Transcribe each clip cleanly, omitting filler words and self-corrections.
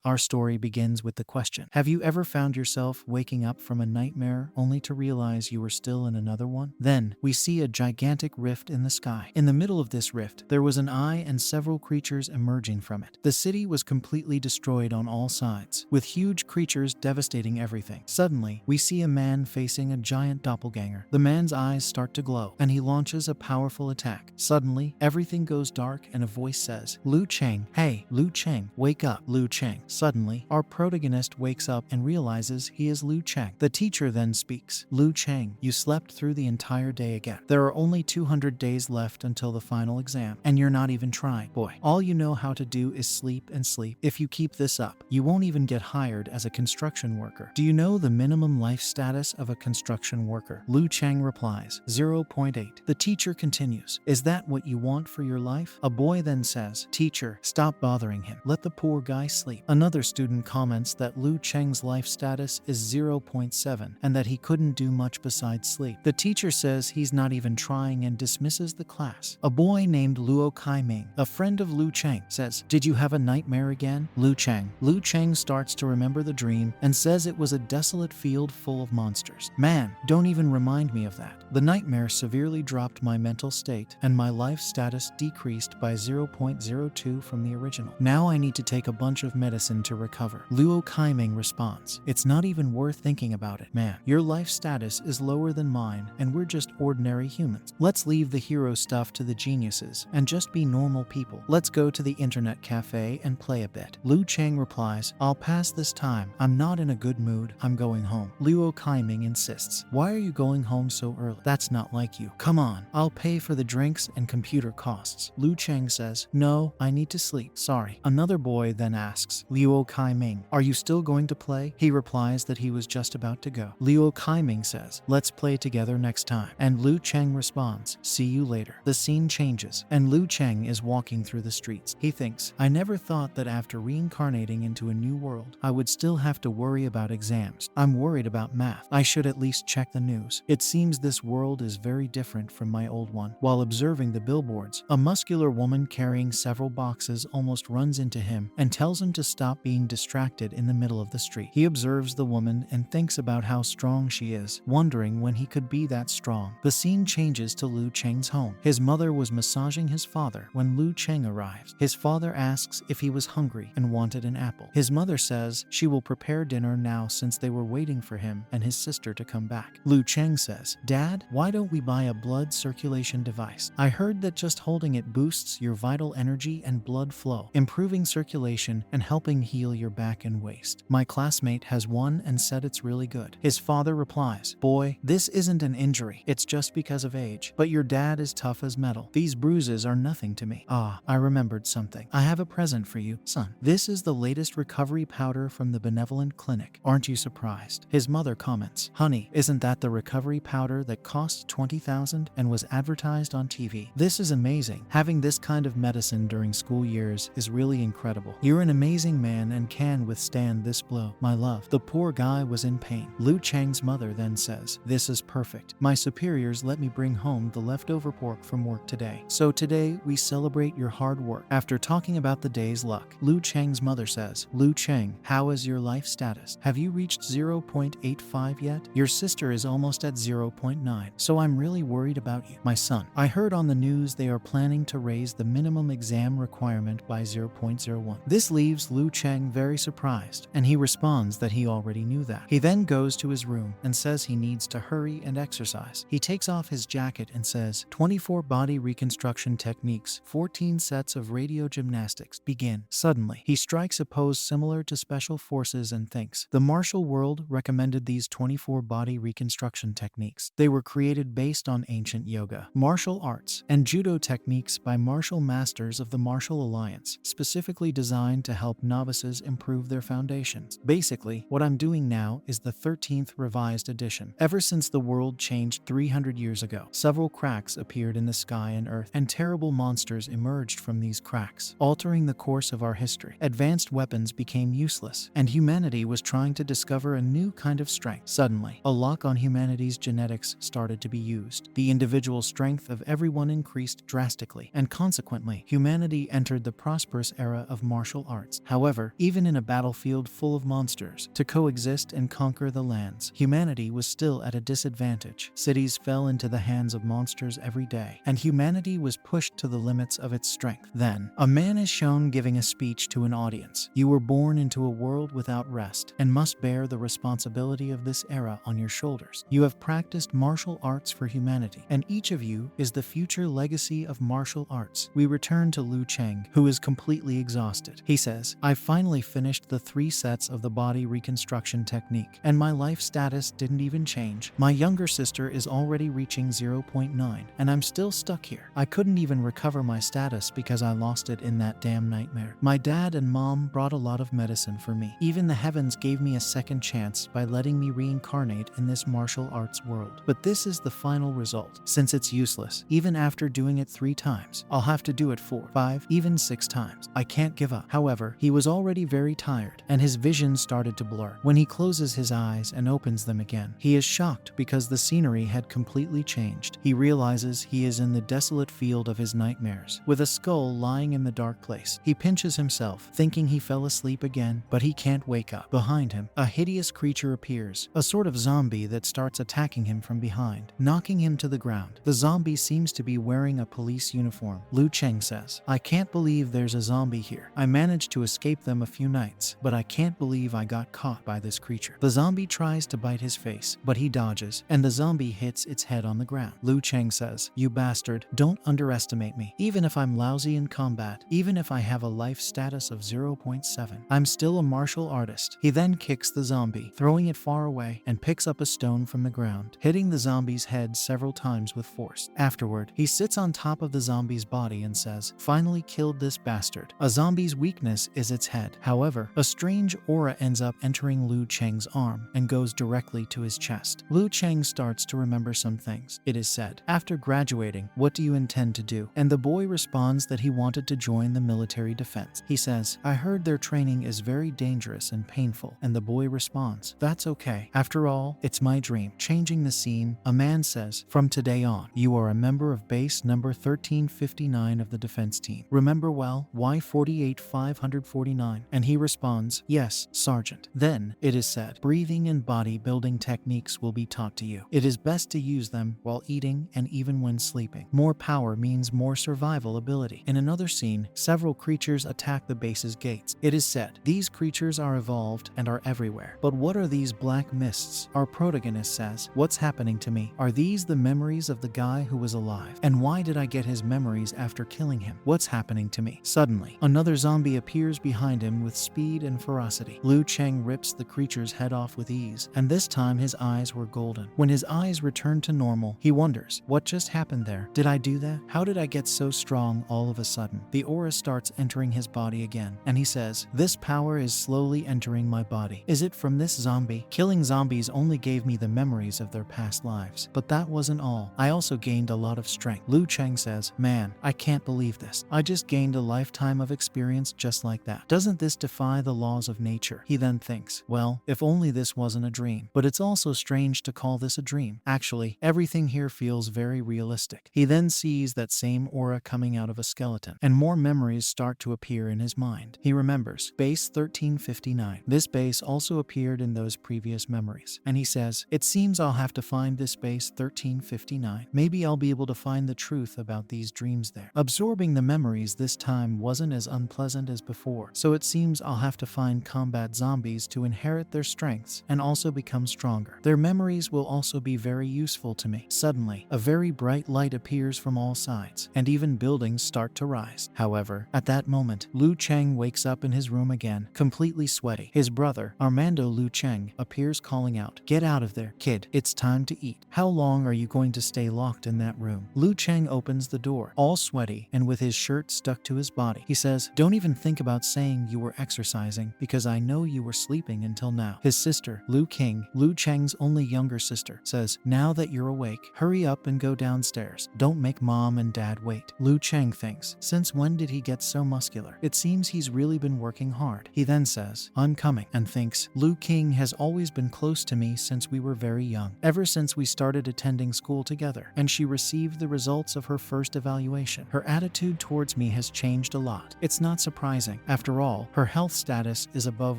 Our story begins with the question: have you ever found yourself waking up from a nightmare only to realize you were still in another one? Then, we see a gigantic rift in the sky. In the middle of this rift, there was an eye and several creatures emerging from it. The city was completely destroyed on all sides, with huge creatures devastating everything. Suddenly, we see a man facing a giant doppelganger. The man's eyes start to glow, and he launches a powerful attack. Suddenly, everything goes dark and a voice says, "Liu Cheng, hey, Liu Cheng, wake up, Liu Cheng." Suddenly, our protagonist wakes up and realizes he is Liu Cheng. The teacher then speaks, "Liu Cheng, you slept through the entire day again. There are only 200 days left until the final exam, and you're not even trying. Boy, all you know how to do is sleep and sleep. If you keep this up, you won't even get hired as a construction worker. Do you know the minimum life status of a construction worker?" Liu Cheng replies, 0.8. The teacher continues, "Is that what you want for your life?" A boy then says, "Teacher, stop bothering him. Let the poor guy sleep." Another student comments that Liu Cheng's life status is 0.7 and that he couldn't do much besides sleep. The teacher says he's not even trying and dismisses the class. A boy named Luo Kaiming, a friend of Liu Cheng, says, "Did you have a nightmare again?" Liu Cheng starts to remember the dream and says it was a desolate field full of monsters. "Man, don't even remind me of that. The nightmare severely dropped my mental state and my life status decreased by 0.02 from the original. Now I need to take a bunch of medicine to recover." Luo Kaiming responds, "It's not even worth thinking about it, man. Your life status is lower than mine and we're just ordinary humans. Let's leave the hero stuff to the geniuses and just be normal people. Let's go to the internet cafe and play a bit." Liu Cheng replies, "I'll pass this time. I'm not in a good mood. I'm going home." Luo Kaiming insists, "Why are you going home so early? That's not like you. Come on, I'll pay for the drinks and computer costs." Liu Cheng says, "No, I need to sleep. Sorry." Another boy then asks, "Luo Kaiming, are you still going to play?" He replies that he was just about to go. Luo Kaiming says, "Let's play together next time." And Liu Cheng responds, "See you later." The scene changes, and Liu Cheng is walking through the streets. He thinks, "I never thought that after reincarnating into a new world, I would still have to worry about exams. I'm worried about math. I should at least check the news. It seems this world is very different from my old one." While observing the billboards, a muscular woman carrying several boxes almost runs into him and tells him to stop being distracted in the middle of the street. He observes the woman and thinks about how strong she is, wondering when he could be that strong. The scene changes to Liu Cheng's home. His mother was massaging his father when Liu Cheng arrives. His father asks if he was hungry and wanted an apple. His mother says she will prepare dinner now since they were waiting for him and his sister to come back. Liu Cheng says, "Dad, why don't we buy a blood circulation device? I heard that just holding it boosts your vital energy and blood flow, improving circulation and helping heal your back and waist. My classmate has one and said it's really good." His father replies, "Boy, this isn't an injury. It's just because of age. But your dad is tough as metal. These bruises are nothing to me." "Ah, I remembered something. I have a present for you, son. This is the latest recovery powder from the benevolent clinic. Aren't you surprised?" His mother comments, "Honey, isn't that the recovery powder that cost $20,000 and was advertised on TV? This is amazing. Having this kind of medicine during school years is really incredible. You're an amazing man and can withstand this blow, my love." The poor guy was in pain. Liu Cheng's mother then says, "This is perfect. My superiors let me bring home the leftover pork from work today. So today we celebrate your hard work." After talking about the day's luck, Liu Cheng's mother says, "Liu Cheng, how is your life status? Have you reached 0.85 yet? Your sister is almost at 0.9, so I'm really worried about you, my son. I heard on the news they are planning to raise the minimum exam requirement by 0.01. This leaves Liu Cheng very surprised, and he responds that he already knew that. He then goes to his room and says he needs to hurry and exercise. He takes off his jacket and says, 24 body reconstruction techniques, 14 sets of radio gymnastics, begin." Suddenly, he strikes a pose similar to special forces and thinks, the martial world recommended these 24 body reconstruction techniques. They were created based on ancient yoga, martial arts, and judo techniques by martial masters of the Martial Alliance, specifically designed to help novices improve their foundations. Basically, what I'm doing now is the 13th revised edition. Ever since the world changed 300 years ago, several cracks appeared in the sky and earth, and terrible monsters emerged from these cracks, altering the course of our history. Advanced weapons became useless, and humanity was trying to discover a new kind of strength. Suddenly, a lock on humanity's genetics started to be used. The individual strength of everyone increased drastically, and consequently, humanity entered the prosperous era of martial arts. However, However, even in a battlefield full of monsters, to coexist and conquer the lands, humanity was still at a disadvantage. Cities fell into the hands of monsters every day, and humanity was pushed to the limits of its strength. Then, a man is shown giving a speech to an audience. You were born into a world without rest, and must bear the responsibility of this era on your shoulders. You have practiced martial arts for humanity, and each of you is the future legacy of martial arts. We return to Liu Cheng, who is completely exhausted. He says, I've finally finished the 3 sets of the body reconstruction technique, and my life status didn't even change. My younger sister is already reaching 0.9, and I'm still stuck here. I couldn't even recover my status because I lost it in that damn nightmare. My dad and mom brought a lot of medicine for me. Even the heavens gave me a second chance by letting me reincarnate in this martial arts world. But this is the final result. Since it's useless, even after doing it 3 times, I'll have to do it 4, 5, even 6 times. I can't give up. However, he was already very tired, and his vision started to blur. When he closes his eyes and opens them again, he is shocked because the scenery had completely changed. He realizes he is in the desolate field of his nightmares, with a skull lying in the dark place. He pinches himself, thinking he fell asleep again, but he can't wake up. Behind him, a hideous creature appears, a sort of zombie that starts attacking him from behind, knocking him to the ground. The zombie seems to be wearing a police uniform. Liu Cheng says, I can't believe there's a zombie here. I managed to escape them a few nights, but I can't believe I got caught by this creature. The zombie tries to bite his face, but he dodges, and the zombie hits its head on the ground. Liu Cheng says, you bastard, don't underestimate me. Even if I'm lousy in combat, even if I have a life status of 0.7, I'm still a martial artist. He then kicks the zombie, throwing it far away, and picks up a stone from the ground, hitting the zombie's head several times with force. Afterward, he sits on top of the zombie's body and says, finally killed this bastard. A zombie's weakness is its head. However, a strange aura ends up entering Liu Cheng's arm and goes directly to his chest. Liu Cheng starts to remember some things. It is said, after graduating, what do you intend to do? And the boy responds that he wanted to join the military defense. He says, I heard their training is very dangerous and painful. And the boy responds, that's okay. After all, it's my dream. Changing the scene, a man says, from today on, you are a member of base number 1359 of the defense team. Remember well, Y48 549? And he responds, yes, Sergeant. Then, it is said, breathing and body building techniques will be taught to you. It is best to use them while eating and even when sleeping. More power means more survival ability. In another scene, several creatures attack the base's gates. It is said, these creatures are evolved and are everywhere. But what are these black mists? Our protagonist says, what's happening to me? Are these the memories of the guy who was alive? And why did I get his memories after killing him? What's happening to me? Suddenly, another zombie appears behind him with speed and ferocity. Liu Cheng rips the creature's head off with ease, and this time his eyes were golden. When his eyes return to normal, he wonders, what just happened there? Did I do that? How did I get so strong all of a sudden? The aura starts entering his body again, and he says, this power is slowly entering my body. Is it from this zombie? Killing zombies only gave me the memories of their past lives, but that wasn't all. I also gained a lot of strength. Liu Cheng says, man, I can't believe this. I just gained a lifetime of experience just like that. Doesn't this defy the laws of nature? He then thinks, well, if only this wasn't a dream. But it's also strange to call this a dream. Actually, everything here feels very realistic. He then sees that same aura coming out of a skeleton, and more memories start to appear in his mind. He remembers base 1359. This base also appeared in those previous memories, and he says, it seems I'll have to find this base 1359. Maybe I'll be able to find the truth about these dreams there. Absorbing the memories this time wasn't as unpleasant as before, so it seems I'll have to find combat zombies to inherit their strengths and also become stronger. Their memories will also be very useful to me. Suddenly, a very bright light appears from all sides, and even buildings start to rise. However, at that moment, Liu Cheng wakes up in his room again, completely sweaty. His brother, Armando Liu Cheng, appears calling out, get out of there, kid. It's time to eat. How long are you going to stay locked in that room? Liu Cheng opens the door, all sweaty and with his shirt stuck to his body. He says, don't even think about saying you were exercising because I know you were sleeping until now. His sister, Liu King, Liu Cheng's only younger sister, says, now that you're awake, hurry up and go downstairs. Don't make mom and dad wait. Liu Cheng thinks, since when did he get so muscular? It seems he's really been working hard. He then says, I'm coming, and thinks, Liu King has always been close to me since we were very young, ever since we started attending school together, and she received the results of her first evaluation. Her attitude towards me has changed a lot. It's not surprising. After Overall, her health status is above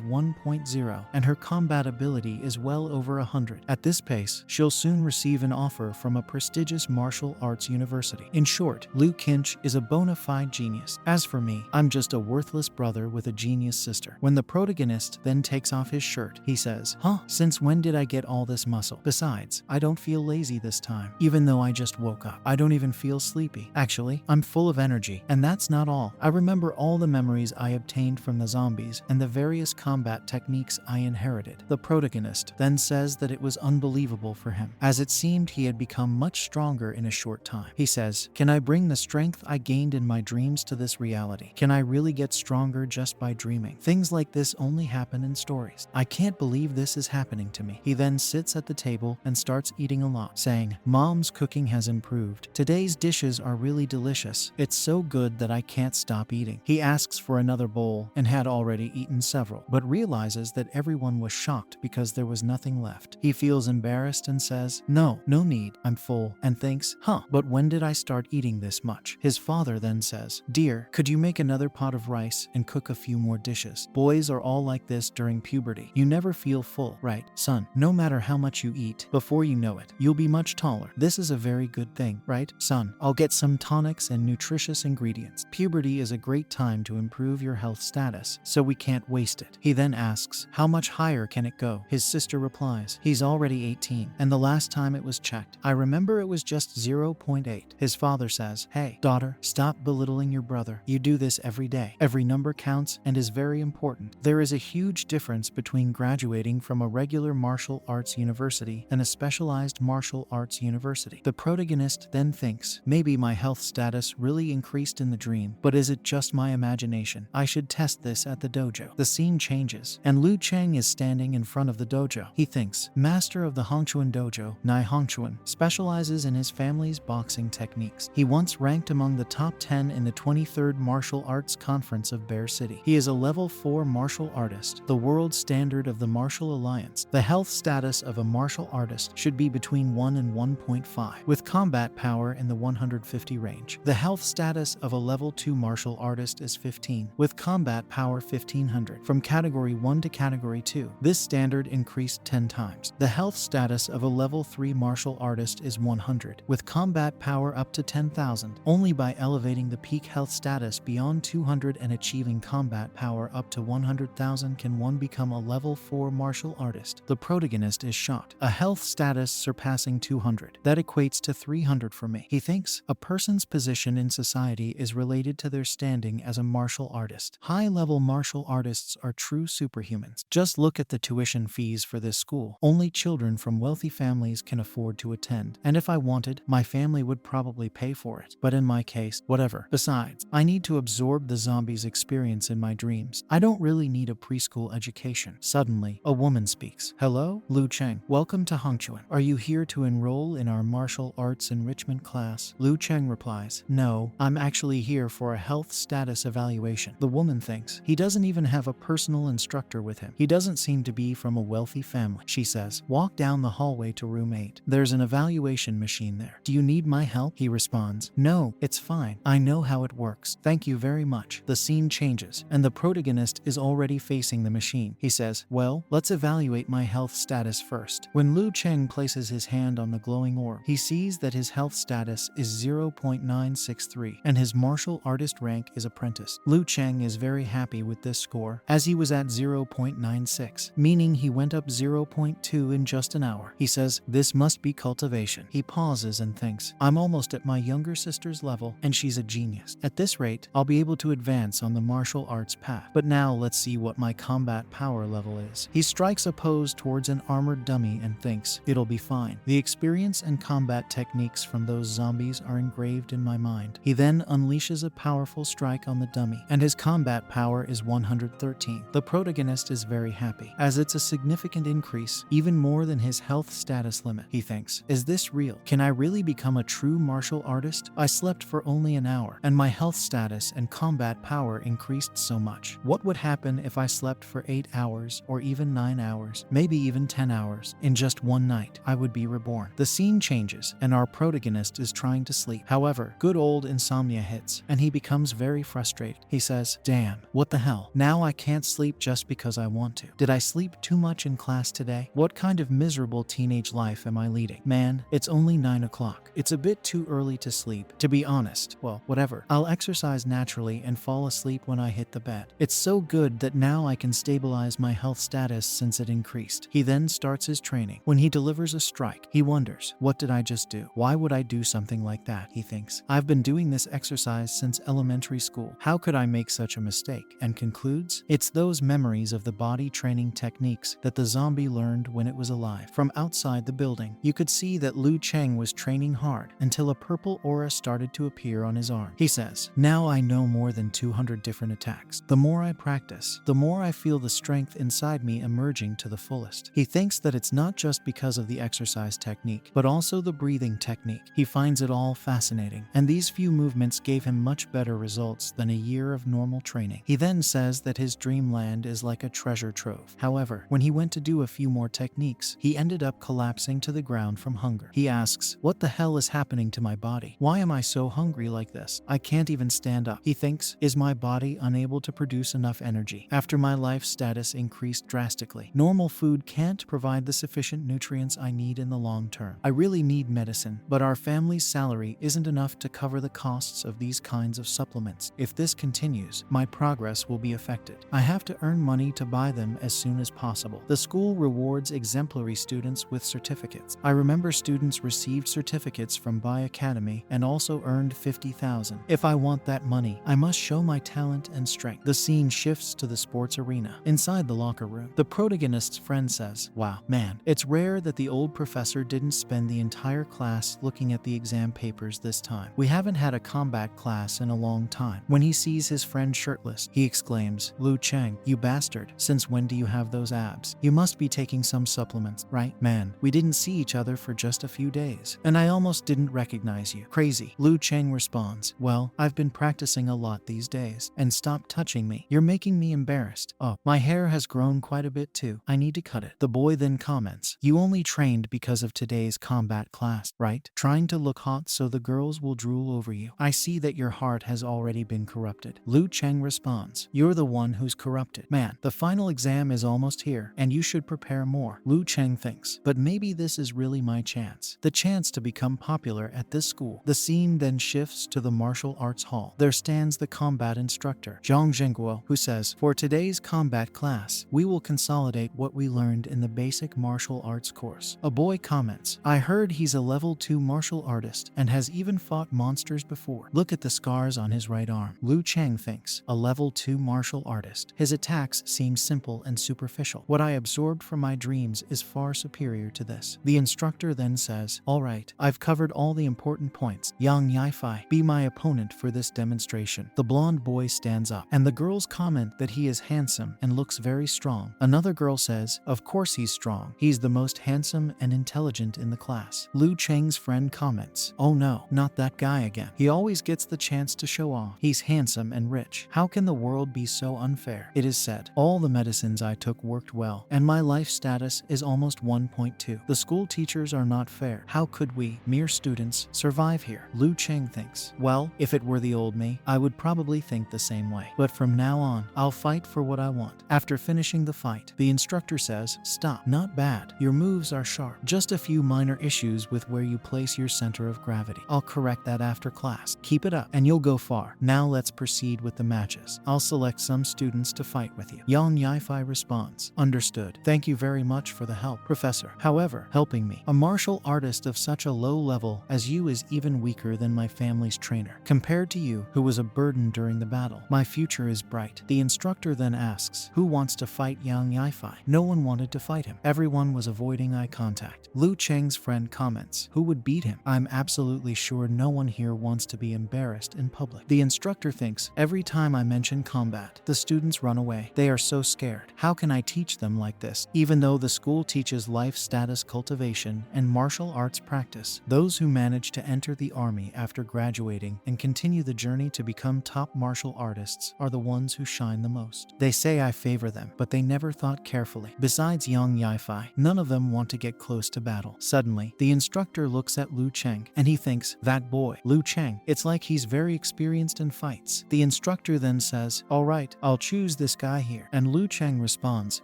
1.0 and her combat ability is well over 100. At this pace, she'll soon receive an offer from a prestigious martial arts university. In short, Liu Kinch is a bona fide genius. As for me, I'm just a worthless brother with a genius sister. When the protagonist then takes off his shirt, he says, "Huh, since when did I get all this muscle? Besides, I don't feel lazy this time. Even though I just woke up, I don't even feel sleepy. Actually, I'm full of energy. And that's not all. I remember all the memories I obtained from the zombies and the various combat techniques I inherited." The protagonist then says that it was unbelievable for him, as it seemed he had become much stronger in a short time. He says, "Can I bring the strength I gained in my dreams to this reality? Can I really get stronger just by dreaming? Things like this only happen in stories. I can't believe this is happening to me." He then sits at the table and starts eating a lot, saying, "Mom's cooking has improved. Today's dishes are really delicious. It's so good that I can't stop eating." He asks for another bowl and had already eaten several, but realizes that everyone was shocked because there was nothing left. He feels embarrassed and says, no need, I'm full," and thinks, but when did I start eating this much? His father then says, "Dear, could you make another pot of rice and cook a few more dishes? Boys are all like this during puberty. You never feel full, right, son? No matter how much you eat, before you know it, you'll be much taller. This is a very good thing, right, son? I'll get some tonics and nutritious ingredients. Puberty is a great time to improve your health status, so we can't waste it." He then asks, "How much higher can it go?" His sister replies, "He's already 18, and the last time it was checked, I remember it was just 0.8. His father says, "Hey, daughter, stop belittling your brother. You do this every day. Every number counts and is very important. There is a huge difference between graduating from a regular martial arts university and a specialized martial arts university." The protagonist then thinks, maybe my health status really increased in the dream, but is it just my imagination? I should test this at the dojo. The scene changes, and Liu Cheng is standing in front of the dojo. He thinks, master of the Hongchuan dojo, Nai Hongchuan, specializes in his family's boxing techniques. He once ranked among the top 10 in the 23rd Martial Arts Conference of Bear City. He is a level 4 martial artist, the world standard of the Martial Alliance. The health status of a martial artist should be between 1 and 1.5, with combat power in the 150 range. The health status of a level 2 martial artist is 15, with combat power 1500. From category 1 to category 2, this standard increased 10 times. The health status of a level 3 martial artist is 100, with combat power up to 10,000. Only by elevating the peak health status beyond 200 and achieving combat power up to 100,000 can one become a level 4 martial artist. The protagonist is shocked. A health status surpassing 200. That equates to 300 for me. He thinks a person's position in society is related to their standing as a martial artist. High-level martial artists are true superhumans. Just look at the tuition fees for this school. Only children from wealthy families can afford to attend, and if I wanted, my family would probably pay for it. But in my case, whatever. Besides, I need to absorb the zombies' experience in my dreams. I don't really need a preschool education. Suddenly, a woman speaks. "Hello, Liu Cheng. Welcome to Hongchuan. Are you here to enroll in our martial arts enrichment class?" Liu Cheng replies, "No, I'm actually here for a health status evaluation." The woman thinks, he doesn't even have a personal instructor with him. He doesn't seem to be from a wealthy family. She says, "Walk down the hallway to room 8. There's an evaluation machine there. Do you need my help?" He responds, "No, it's fine. I know how it works. Thank you very much." The scene changes, and the protagonist is already facing the machine. He says, "Well, let's evaluate my health status first." When Liu Cheng places his hand on the glowing orb, he sees that his health status is 0.963, and his martial artist rank is apprentice. Liu Cheng is very happy with this score, as he was at 0.96, meaning he went up 0.2 in just an hour. He says, "This must be cultivation." He pauses and thinks, "I'm almost at my younger sister's level, and she's a genius. At this rate, I'll be able to advance on the martial arts path. But now let's see what my combat power level is." He strikes a pose towards an armored dummy and thinks, "It'll be fine. The experience and combat techniques from those zombies are engraved in my mind." He then unleashes a powerful strike on the dummy, and his combat power is 113. The protagonist is very happy, as it's a significant increase, even more than his health status limit. He thinks, "Is this real? Can I really become a true martial artist? I slept for only an hour, and my health status and combat power increased so much. What would happen if I slept for 8 hours, or even 9 hours, maybe even 10 hours? In just one night, I would be reborn." The scene changes, and our protagonist is trying to sleep. However, good old insomnia hits, and he becomes very frustrated. He says, "Damn, a.m. What the hell? Now I can't sleep just because I want to. Did I sleep too much in class today? What kind of miserable teenage life am I leading? Man, it's only 9 o'clock. It's a bit too early to sleep. To be honest, well, whatever. I'll exercise naturally and fall asleep when I hit the bed. It's so good that now I can stabilize my health status since it increased. He then starts his training. When he delivers a strike, he wonders, what did I just do? Why would I do something like that? He thinks. I've been doing this exercise since elementary school. How could I make such a mistake? And concludes, it's those memories of the body training techniques that the zombie learned when it was alive. From outside the building, you could see that Liu Cheng was training hard until a purple aura started to appear on his arm. He says, now I know more than 200 different attacks. The more I practice, the more I feel the strength inside me emerging to the fullest. He thinks that it's not just because of the exercise technique, but also the breathing technique. He finds it all fascinating, and these few movements gave him much better results than a year of normal training. He then says that his dreamland is like a treasure trove. However, when he went to do a few more techniques, he ended up collapsing to the ground from hunger. He asks, what the hell is happening to my body? Why am I so hungry like this? I can't even stand up. He thinks, is my body unable to produce enough energy? After my life status increased drastically, normal food can't provide the sufficient nutrients I need in the long term. I really need medicine, but our family's salary isn't enough to cover the costs of these kinds of supplements. If this continues, my progress will be affected. I have to earn money to buy them as soon as possible. The school rewards exemplary students with certificates. I remember students received certificates from Bai Academy and also earned 50,000. If I want that money, I must show my talent and strength. The scene shifts to the sports arena. Inside the locker room, the protagonist's friend says, wow, man, it's rare that the old professor didn't spend the entire class looking at the exam papers this time. We haven't had a combat class in a long time. When he sees his friend shirtless, he exclaims, Liu Cheng, you bastard, since when do you have those abs? You must be taking some supplements, right? Man, we didn't see each other for just a few days, and I almost didn't recognize you. Crazy. Liu Cheng responds, well, I've been practicing a lot these days, and stop touching me. You're making me embarrassed. Oh, my hair has grown quite a bit too. I need to cut it. The boy then comments, you only trained because of today's combat class, right? Trying to look hot so the girls will drool over you. I see that your heart has already been corrupted. Liu Cheng responds, you're the one who's corrupted. Man, the final exam is almost here, and you should prepare more. Liu Cheng thinks, but maybe this is really my chance. The chance to become popular at this school. The scene then shifts to the martial arts hall. There stands the combat instructor, Zhang Zhengguo, who says, for today's combat class, we will consolidate what we learned in the basic martial arts course. A boy comments, I heard he's a level 2 martial artist and has even fought monsters before. Look at the scars on his right arm. Liu Cheng thinks, a level 2 martial artist. His attacks seem simple and superficial. What I absorbed from my dreams is far superior to this. The instructor then says, all right, I've covered all the important points. Yang Yifei, be my opponent for this demonstration. The blonde boy stands up, and the girls comment that he is handsome and looks very strong. Another girl says, of course he's strong. He's the most handsome and intelligent in the class. Liu Cheng's friend comments, oh no, not that guy again. He always gets the chance to show off. He's handsome and rich. How can the world be so unfair? It is said, all the medicines I took worked well, and my life status is almost 1.2. The school teachers are not fair. How could we, mere students, survive here? Liu Cheng thinks, well, if it were the old me, I would probably think the same way. But from now on, I'll fight for what I want. After finishing the fight, the instructor says, stop. Not bad. Your moves are sharp. Just a few minor issues with where you place your center of gravity. I'll correct that after class. Keep it up, and you'll go far. Now let's proceed with the matches. I'll select some students to fight with you. Yang Yifei responds, understood. Thank you very much for the help, Professor. However, helping me, a martial artist of such a low level as you is even weaker than my family's trainer. Compared to you, who was a burden during the battle, my future is bright. The instructor then asks, who wants to fight Yang Yifei? No one wanted to fight him. Everyone was avoiding eye contact. Liu Cheng's friend comments, who would beat him? I'm absolutely sure no one here wants to be embarrassed in public. The instructor thinks, every time I mention combat, the students run away. They are so scared. How can I teach them like this? Even though the school teaches life status cultivation and martial arts practice, those who manage to enter the army after graduating and continue the journey to become top martial artists are the ones who shine the most. They say I favor them, but they never thought carefully. Besides Yang Yifei, none of them want to get close to battle. Suddenly, the instructor looks at Liu Cheng, and he thinks, that boy, Liu Cheng, it's like he's very experienced in fights. The instructor then then says, "Alright, I'll choose this guy here." And Lu Cheng responds,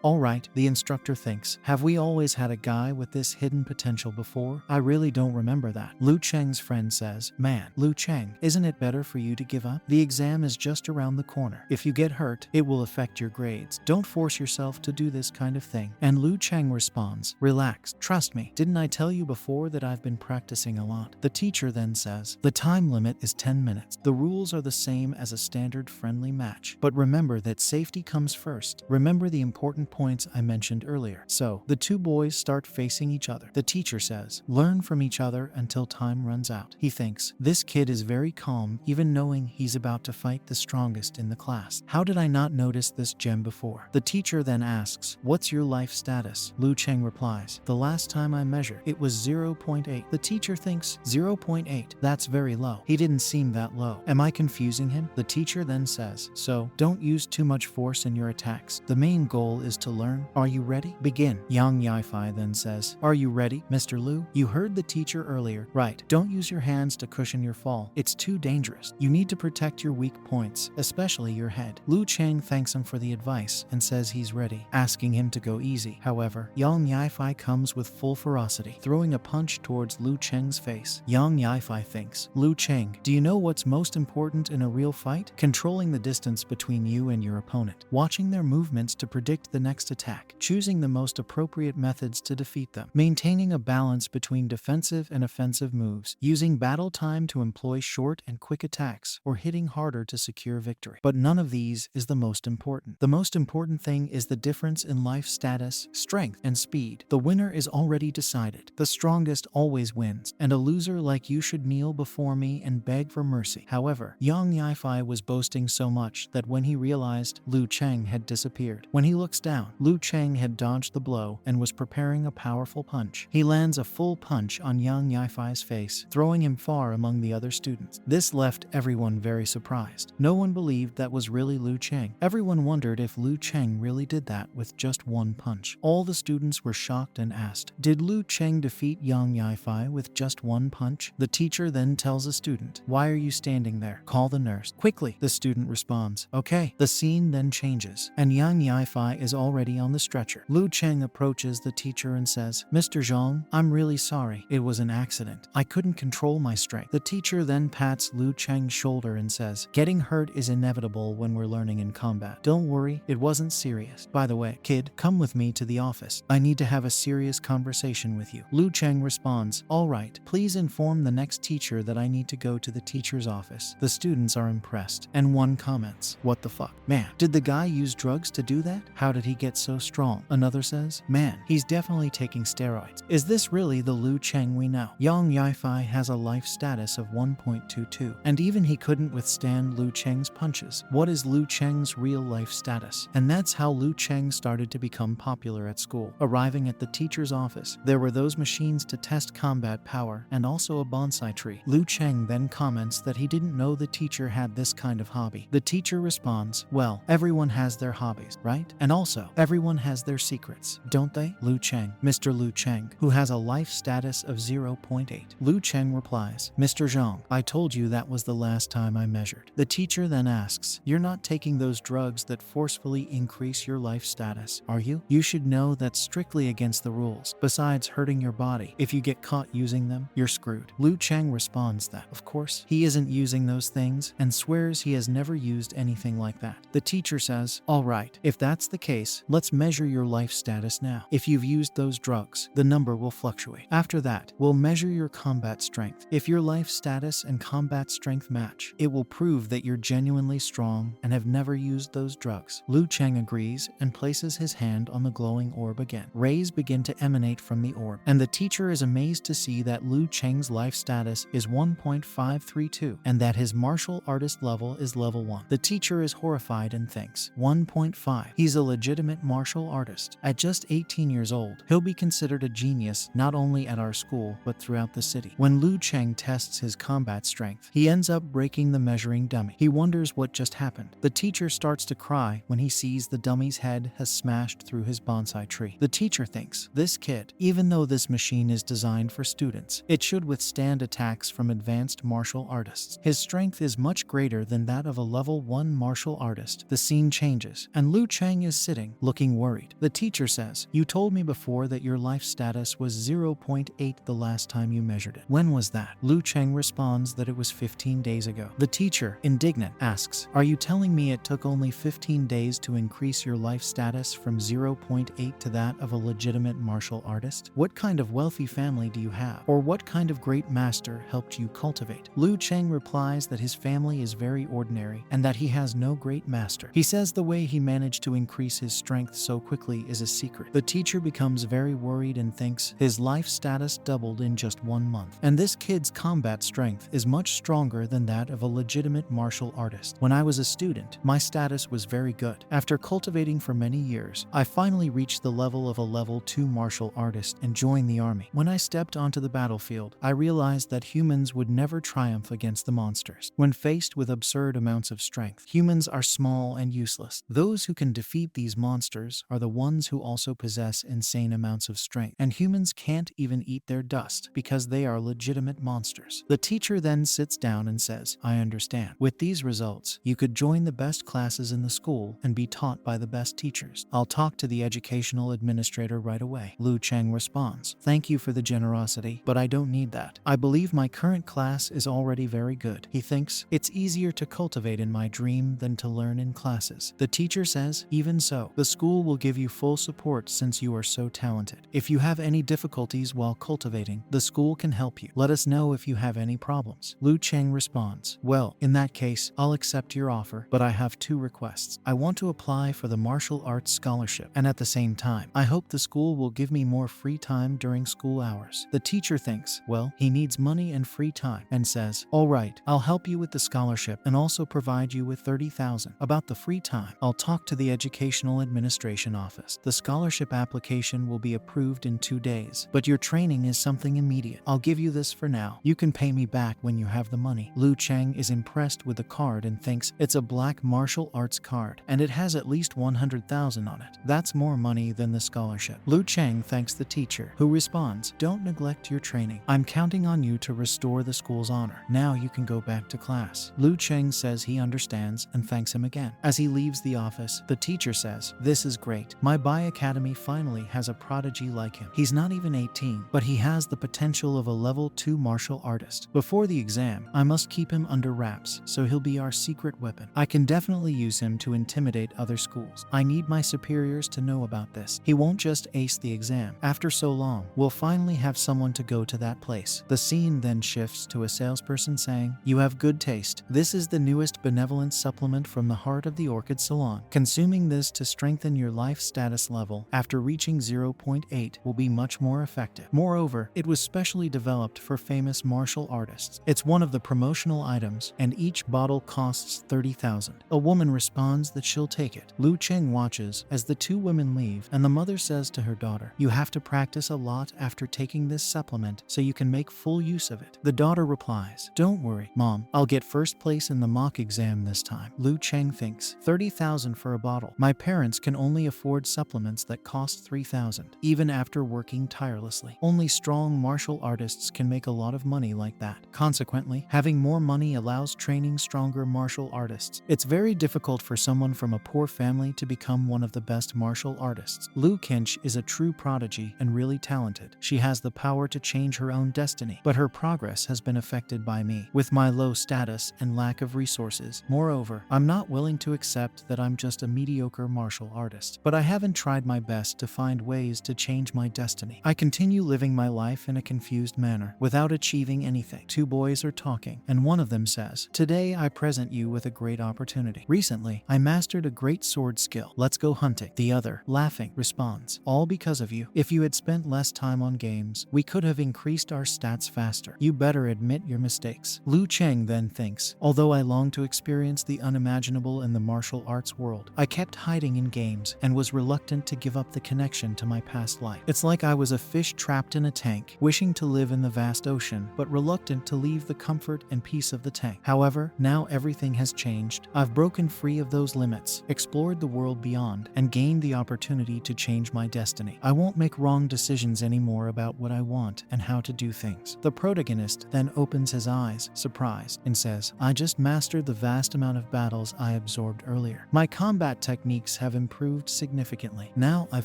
"Alright." The instructor thinks, "Have we always had a guy with this hidden potential before? I really don't remember that." Lu Cheng's friend says, "Man, Lu Cheng, isn't it better for you to give up? The exam is just around the corner. If you get hurt, it will affect your grades. Don't force yourself to do this kind of thing." And Lu Cheng responds, "Relax, trust me. Didn't I tell you before that I've been practicing a lot?" The teacher then says, "The time limit is 10 minutes. The rules are the same as a standard friendly match. But remember that safety comes first. Remember the important points I mentioned earlier." So, the two boys start facing each other. The teacher says, "Learn from each other until time runs out." He thinks, this kid is very calm, even knowing he's about to fight the strongest in the class. How did I not notice this gem before? The teacher then asks, "What's your life status?" Lu Cheng replies, "The last time I measured, it was 0.8. The teacher thinks, 0.8? That's very low. He didn't seem that low. Am I confusing him? The teacher then says, "So, don't use too much force in your attacks. The main goal is to learn. Are you ready? Begin." Yang Yifei then says, "Are you ready, Mr. Lu? You heard the teacher earlier, right? Don't use your hands to cushion your fall. It's too dangerous. You need to protect your weak points, especially your head." Lu Cheng thanks him for the advice and says he's ready, asking him to go easy. However, Yang Yifei comes with full ferocity, throwing a punch towards Lu Cheng's face. Yang Yifei thinks, "Lu Cheng, do you know what's most important in a real fight? Controlling the distance between you and your opponent, watching their movements to predict the next attack, choosing the most appropriate methods to defeat them, maintaining a balance between defensive and offensive moves, using battle time to employ short and quick attacks, or hitting harder to secure victory. But none of these is the most important. The most important thing is the difference in life status, strength, and speed. The winner is already decided. The strongest always wins, and a loser like you should kneel before me and beg for mercy." However, Yang Yifei was boasting so much that when he realized Lu Cheng had disappeared. When he looks down, Lu Cheng had dodged the blow and was preparing a powerful punch. He lands a full punch on Yang Yifei's face, throwing him far among the other students. This left everyone very surprised. No one believed that was really Lu Cheng. Everyone wondered if Lu Cheng really did that with just one punch. All the students were shocked and asked, "Did Lu Cheng defeat Yang Yifei with just one punch?" The teacher then tells a student, "Why are you standing there? Call the nurse. Quickly." The student responds, "Okay." The scene then changes, and Yang Yifei is already on the stretcher. Lu Cheng approaches the teacher and says, "Mr. Zhang, I'm really sorry. It was an accident. I couldn't control my strength." The teacher then pats Lu Cheng's shoulder and says, "Getting hurt is inevitable when we're learning in combat. Don't worry, it wasn't serious. By the way, kid, come with me to the office. I need to have a serious conversation with you." Lu Cheng responds, "All right, please inform the next teacher that I need to go to the teacher's office." The students are impressed, and one comments, "What the fuck? Man, did the guy use drugs to do that? How did he get so strong?" Another says, "Man, he's definitely taking steroids. Is this really the Lu Cheng we know?" Yang Yifei has a life status of 1.22, and even he couldn't withstand Lu Cheng's punches. What is Lu Cheng's real life status? And that's how Lu Cheng started to become popular at school. Arriving at the teacher's office, there were those machines to test combat power and also a bonsai tree. Lu Cheng then comments that he didn't know the teacher had this kind of hobby. The teacher responds, "Well, everyone has their hobbies, right? And also, everyone has their secrets, don't they?" Lu Cheng, Mr. Lu Cheng, who has a life status of 0.8. Lu Cheng replies, "Mr. Zhang, I told you that was the last time I measured." The teacher then asks, "You're not taking those drugs that forcefully increase your life status, are you? You should know that's strictly against the rules. Besides hurting your body, if you get caught using them, you're screwed." Lu Cheng responds that, of course, he isn't using those things and swears he has never used anything like that. The teacher says, "All right, if that's the case, let's measure your life status now. If you've used those drugs, the number will fluctuate. After that, we'll measure your combat strength. If your life status and combat strength match, it will prove that you're genuinely strong and have never used those drugs." Lu Cheng agrees and places his hand on the glowing orb again. Rays begin to emanate from the orb, and the teacher is amazed to see that Lu Cheng's life status is 1.532 and that his martial artist level is level 1. The teacher is horrified and thinks, 1.5. He's a legitimate martial artist. At just 18 years old, he'll be considered a genius not only at our school but throughout the city. When Lu Cheng tests his combat strength, he ends up breaking the measuring dummy. He wonders what just happened. The teacher starts to cry when he sees the dummy's head has smashed through his bonsai tree. The teacher thinks, this kid, even though this machine is designed for students, it should withstand attacks from advanced martial artists. His strength is much greater than that of a level level 1 martial artist. The scene changes, and Liu Cheng is sitting, looking worried. The teacher says, "You told me before that your life status was 0.8 the last time you measured it. When was that?" Liu Cheng responds that it was 15 days ago. The teacher, indignant, asks, "Are you telling me it took only 15 days to increase your life status from 0.8 to that of a legitimate martial artist? What kind of wealthy family do you have? Or what kind of great master helped you cultivate?" Liu Cheng replies that his family is very ordinary and that he has no great master. He says the way he managed to increase his strength so quickly is a secret. The teacher becomes very worried and thinks his life status doubled in just 1 month. And this kid's combat strength is much stronger than that of a legitimate martial artist. "When I was a student, my status was very good. After cultivating for many years, I finally reached the level of a level 2 martial artist and joined the army. When I stepped onto the battlefield, I realized that humans would never triumph against the monsters. When faced with absurd amounts of strength, humans are small and useless. Those who can defeat these monsters are the ones who also possess insane amounts of strength, and humans can't even eat their dust because they are legitimate monsters." The teacher then sits down and says, "I understand. With these results, you could join the best classes in the school and be taught by the best teachers. I'll talk to the educational administrator right away." Liu Cheng responds, "Thank you for the generosity, but I don't need that. I believe my current class is already very good." He thinks, "It's easier to cultivate in my dream than to learn in classes." The teacher says, "Even so, the school will give you full support since you are so talented. If you have any difficulties while cultivating, the school can help you. Let us know if you have any problems." Liu Cheng responds, "Well, in that case, I'll accept your offer, but I have 2 requests. I want to apply for the martial arts scholarship, and at the same time, I hope the school will give me more free time during school hours." The teacher thinks, well, he needs money and free time, and says, "All right, I'll help you with the scholarship and also provide you with 30,000. About the free time, I'll talk to the educational administration office. The scholarship application will be approved in 2 days, but your training is something immediate. I'll give you this for now. You can pay me back when you have the money." Liu Cheng is impressed with the card and thinks it's a black martial arts card, and it has at least 100,000 on it. That's more money than the scholarship. Liu Cheng thanks the teacher, who responds, "Don't neglect your training. I'm counting on you to restore the school's honor. Now you can go back to class." Liu Cheng says he understands and thanks him again. As he leaves the office, the teacher says, "This is great. My Bai Academy finally has a prodigy like him. He's not even 18, but he has the potential of a level 2 martial artist. Before the exam, I must keep him under wraps, so he'll be our secret weapon. I can definitely use him to intimidate other schools. I need my superiors to know about this. He won't just ace the exam. After so long, we'll finally have someone to go to that place." The scene then shifts to a salesperson saying, "You have good taste. This is the newest benevolent supplement from the heart of the Orchid Salon. Consuming this to strengthen your life status level after reaching 0.8 will be much more effective. Moreover, it was specially developed for famous martial artists. It's one of the promotional items, and each bottle costs 30,000. A woman responds that she'll take it. Liu Cheng watches as the 2 women leave, and the mother says to her daughter, "You have to practice a lot after taking this supplement so you can make full use of it." The daughter replies, "Don't worry, Mom. I'll get first place in the mock exam this time." Liu Cheng thinks, 30,000 for a bottle. My parents can only afford supplements that cost 3,000, even after working tirelessly. Only strong martial artists can make a lot of money like that. Consequently, having more money allows training stronger martial artists. It's very difficult for someone from a poor family to become one of the best martial artists. Liu Kinch is a true prodigy and really talented. She has the power to change her own destiny, but her progress has been affected by me, with my low status and lack of resources. Moreover, I'm not willing to accept that I'm just a mediocre martial artist, but I haven't tried my best to find ways to change my destiny. I continue living my life in a confused manner, without achieving anything." 2 boys are talking, and one of them says, "Today I present you with a great opportunity. Recently, I mastered a great sword skill. Let's go hunting." The other, laughing, responds, "All because of you. If you had spent less time on games, we could have increased our stats faster. You better admit your mistakes." Liu Cheng then thinks, "Although I long to experience the unimaginable in the martial arts world, I kept hiding in games and was reluctant to give up the connection to my past life. It's like I was a fish trapped in a tank, wishing to live in the vast ocean, but reluctant to leave the comfort and peace of the tank. However, now everything has changed. I've broken free of those limits, explored the world beyond, and gained the opportunity to change my destiny. I won't make wrong decisions anymore about what I want and how to do things." The protagonist then opens his eyes, surprised, and says, "I just mastered the vast amount of battles I absorbed earlier. My combat techniques have improved significantly. Now I've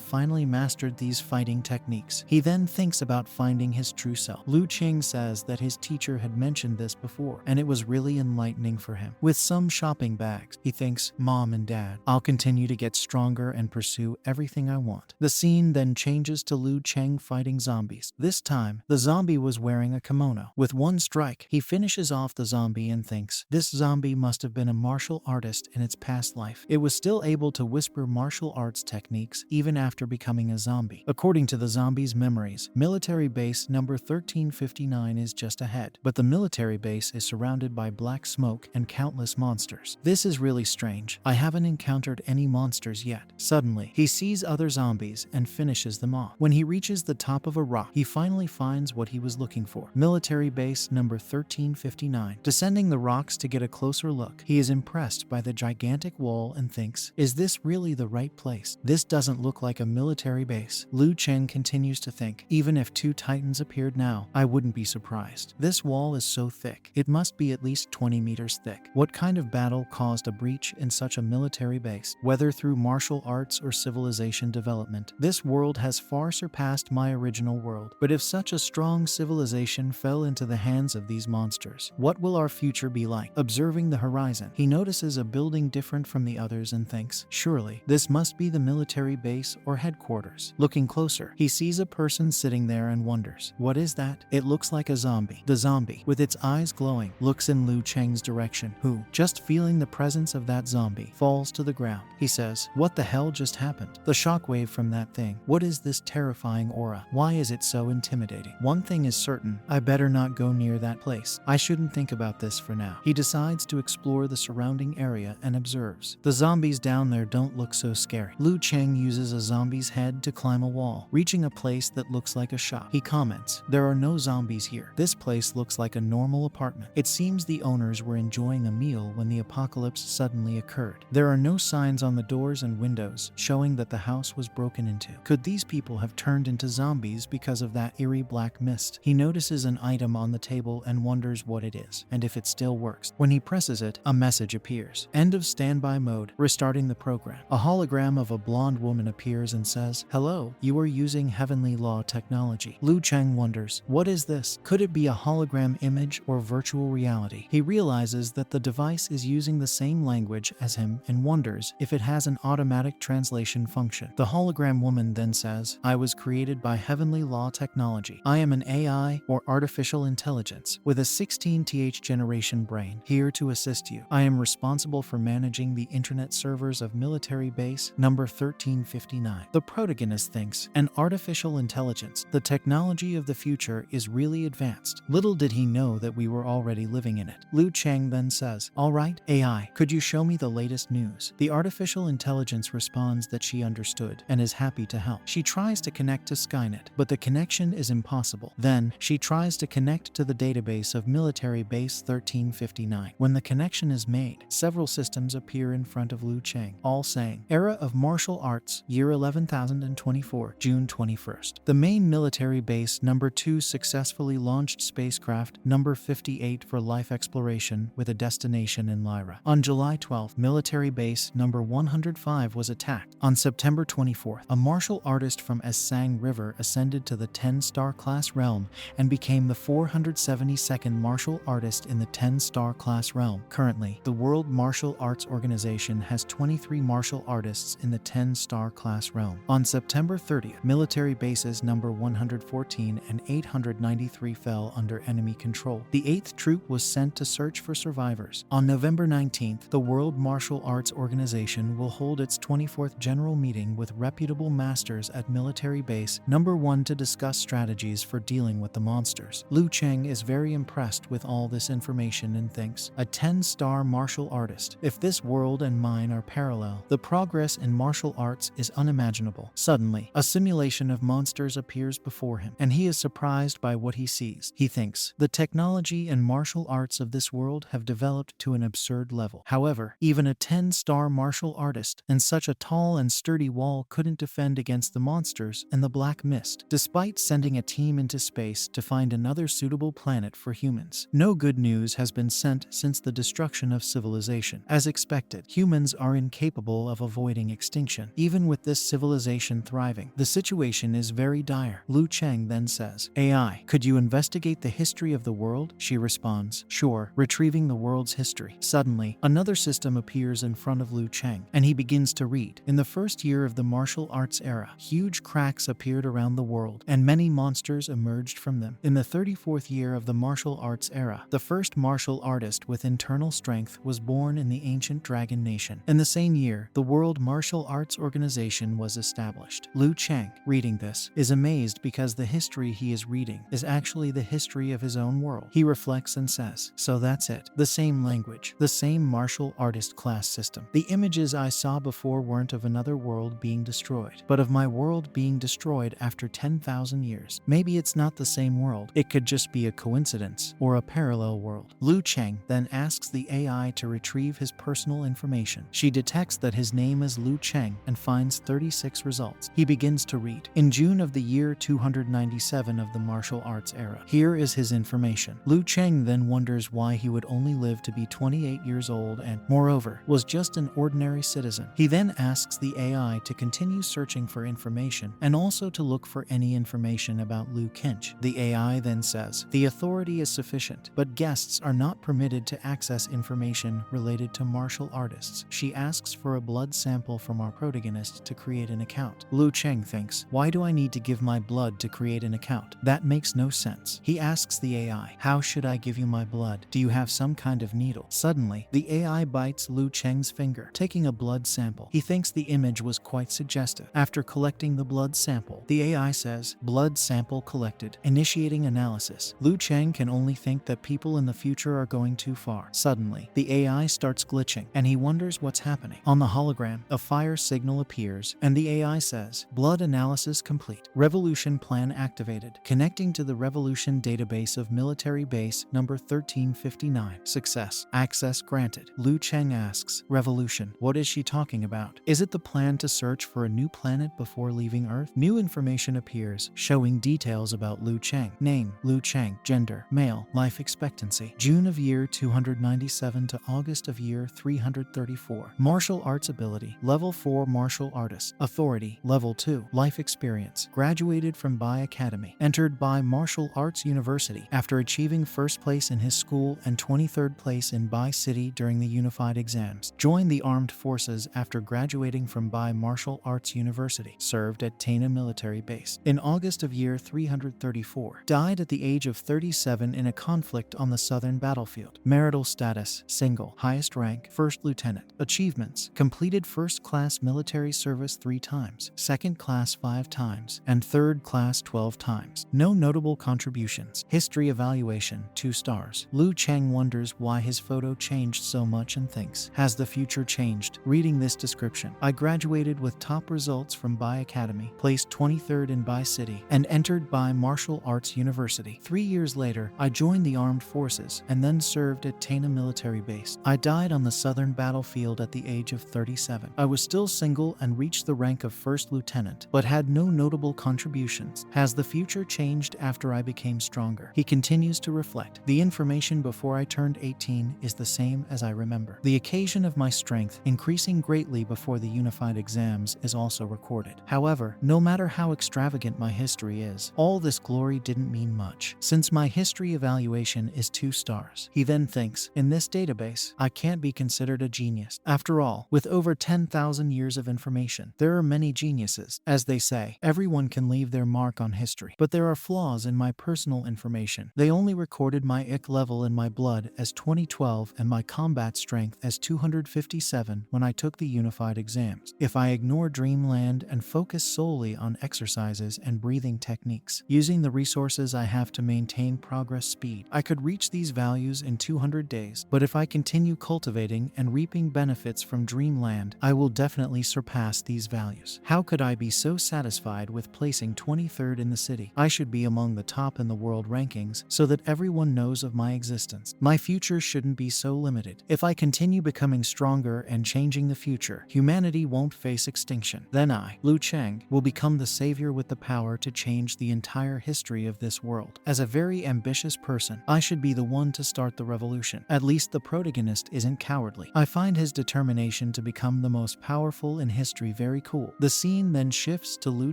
finally mastered these fighting techniques. He then thinks about finding his true self. Lu Qing says that his teacher had mentioned this before, and it was really enlightening for him. With some shopping bags, he thinks, Mom and Dad, I'll continue to get stronger and pursue everything I want. The scene then changes to Lu Cheng fighting zombies. This time, the zombie was wearing a kimono. With one strike, he finishes off the zombie and thinks, this zombie must have been a martial artist in its past life. It was still able to whisper martial arts techniques even after becoming a zombie. According to the zombie's memories, military base number 1359 is just ahead, but the military base is surrounded by black smoke and countless monsters. This is really strange. I haven't encountered any monsters yet. Suddenly, he sees other zombies and finishes them off. When he reaches the top of a rock, he finally finds what he was looking for. Military base number 1359. Descending the rocks to get a closer look, he is impressed by the gigantic wall and thinks, is this really the right place? This doesn't look like a military base. Lu Cheng continues to think, even if two titans appeared now, I wouldn't be surprised. This wall is so thick. It must be at least 20 meters thick. What kind of battle caused a breach in such a military base? Whether through martial arts or civilization development, this world has far surpassed my original world. But if such a strong civilization fell into the hands of these monsters, what will our future be like? Observing the horizon, he notices a building different from the others and thinks, surely, this must be the military base or headquarters. Looking closer, he sees a person sitting there and wonders, what is that? It looks like a zombie. The zombie, with its eyes glowing, looks in Lu Cheng's direction, who, just feeling the presence of that zombie, falls to the ground. He says, what the hell just happened? The shockwave from that thing. What is this terrifying aura? Why is it so intimidating? One thing is certain, I better not go near that place. I shouldn't think about this for now. He decides to explore the surrounding area and observes. The zombies down there don't look so scary. Lu Cheng uses a zombie's head to climb a wall, reaching a place that looks like a shop. He comments, there are no zombies here. This place looks like a normal apartment. It seems the owners were enjoying a meal when the apocalypse suddenly occurred. There are no signs on the doors and windows showing that the house was broken into. Could these people have turned into zombies because of that eerie black mist? He notices an item on the table and wonders what it is, and if it still works. When he presses it, a message appears. End of standby mode, restarting the program. A hologram of a blonde woman appears and says, hello, you are using heavenly law technology. Lu Cheng wonders, what is this? Could it be a hologram image or virtual reality? He realizes that the device is using the same language as him and wonders if it has an automatic translation function. The hologram woman then says, I was created by heavenly law technology. I am an AI or artificial intelligence with a 16th generation brain here to assist you. I am responsible for managing the internet servers of military base number 1359. The protagonist thinks, an artificial intelligence, the technology of the future is really advanced. Little did he know that we were already living in it. Lu Cheng then says, all right, AI, could you show me the latest news? The artificial intelligence responds that she understood and is happy to help. She tries to connect to Skynet, but the connection is impossible. Then, she tries to connect to the database of military base 1359. When the connection is made, several systems appear in front of Lu Cheng, all saying, Era of Martial Arts, year 11024, June 21st. The main military base number 2 successfully launched spacecraft number 58 for life exploration with a destination in Lyra. On July 12th, military base number 105 was attacked. On September 24th, a martial artist from Sang River ascended to the 10-star class realm and became the 472nd martial artist in the 10-star class realm. Currently, the World Martial Arts Organization has 23 martial artists in the 10-star class realm. On September 30th, military bases number 114 and 893 fell under enemy control. The 8th Troop was sent to search for survivors. On November 19th, the World Martial Arts Organization will hold its 24th General Meeting with reputable masters at military base number 1 to discuss strategies for dealing with the monsters. Lu Cheng is very impressed with all this information and thinks, a 10-star martial artist. If this world and mine are parallel, the progress in martial arts is unimaginable. Suddenly, a simulation of monsters appears before him, and he is surprised by what he sees. He thinks, the technology and martial arts of this world have developed to an absurd level. However, even a 10-star martial artist and such a tall and sturdy wall couldn't defend against the monsters and the black mist, despite sending a team into space to find another suitable planet for humans. No good news has been sent since the destruction destruction of civilization. As expected, humans are incapable of avoiding extinction. Even with this civilization thriving, the situation is very dire. Lu Cheng then says, AI, could you investigate the history of the world? She responds, sure, retrieving the world's history. Suddenly, another system appears in front of Lu Cheng, and he begins to read. In the first year of the martial arts era, huge cracks appeared around the world, and many monsters emerged from them. In the 34th year of the martial arts era, the first martial artist with internal strength was born in the ancient dragon nation. In the same year, the World Martial Arts Organization was established. Lu Cheng, reading this, is amazed because the history he is reading is actually the history of his own world. He reflects and says, so that's it. The same language, the same martial artist class system. The images I saw before weren't of another world being destroyed, but of my world being destroyed after 10,000 years. Maybe it's not the same world. It could just be a coincidence or a parallel world. Lu Cheng then asks the AI to retrieve his personal information. She detects that his name is Lu Cheng and finds 36 results. He begins to read. In June of the year 297 of the martial arts era. Here is his information. Lu Cheng then wonders why he would only live to be 28 years old and, moreover, was just an ordinary citizen. He then asks the AI to continue searching for information and also to look for any information about Lu Kinch. The AI then says, the authority is sufficient, but guests are not permitted to access information related to martial artists. She asks for a blood sample from our protagonist to create an account. Lu Cheng thinks, why do I need to give my blood to create an account? That makes no sense. He asks the AI, how should I give you my blood? Do you have some kind of needle? Suddenly, the AI bites Lu Cheng's finger, taking a blood sample. He thinks the image was quite suggestive. After collecting the blood sample, the AI says, blood sample collected, initiating analysis. Lu Cheng can only think that people in the future are going too far. Suddenly, the AI starts glitching, and he wonders what's happening. On the hologram, a fire signal appears, and the AI says, blood analysis complete. Revolution plan activated, connecting to the Revolution database of military base number 1359. Success. Access granted. Lu Cheng asks, Revolution, what is she talking about? Is it the plan to search for a new planet before leaving Earth? New information appears, showing details about Lu Cheng. Name, Lu Cheng. Gender, male. Life expectancy, June of year 297 to August of year 334. Martial arts ability, level 4 martial artist. Authority, level 2. Life experience, graduated from Bai Academy. Entered Bai Martial Arts University after achieving first place in his school and 23rd place in Bai City during the unified exams. Joined the armed forces after graduating from Bai Martial Arts University. Served at Tana military base. In August of year 334. Died at the age of 37 in a conflict on the southern battlefield. Marital status, single. Highest rank, first lieutenant. Achievements, completed first class military service 3 times, second class 5 times, and third class 12 times. No notable contributions. History evaluation, 2 stars. Lu Cheng wonders why his photo changed so much and thinks, has the future changed? Reading this description, I graduated with top results from Bai Academy, placed 23rd in Bai City, and entered Bai Martial Arts University. 3 years later, I joined the armed forces and then served at Tana military base. I died on the southern battlefield at the age of 37. I was still single and reached the rank of first lieutenant, but had no notable contributions. Has the future changed after I became stronger? He continues to reflect. The information before I turned 18 is the same as I remember. The occasion of my strength increasing greatly before the unified exams is also recorded. However, no matter how extravagant my history is, all this glory didn't mean much, since my history evaluation is 2 stars. He then thinks, in this database, I can't be considered a genius. After all, with over 10,000 years of information, there are many geniuses. As they say, everyone can leave their mark on history. But there are flaws in my personal information. They only recorded my IQ level in my blood as 2012 and my combat strength as 257 when I took the unified exams. If I ignore Dreamland and focus solely on exercises and breathing techniques, using the resources I have to maintain progress speed, I could reach these values in 200 days. But if I continue cultivating and reaping benefits from Dreamland, I will definitely surpass these values. How could I be so satisfied with placing 23rd in the city? I should be among the top in the world rankings so that everyone knows of my existence. My future shouldn't be so limited. If I continue becoming stronger and changing the future, humanity won't face extinction. Then I, Lu Cheng, will become the savior with the power to change the entire history of this world. As a very ambitious person, I should be the one to start the revolution. At least the protagonist isn't cowardly. I find his determination to become the most powerful in history very cool. The scene then shifts to Lu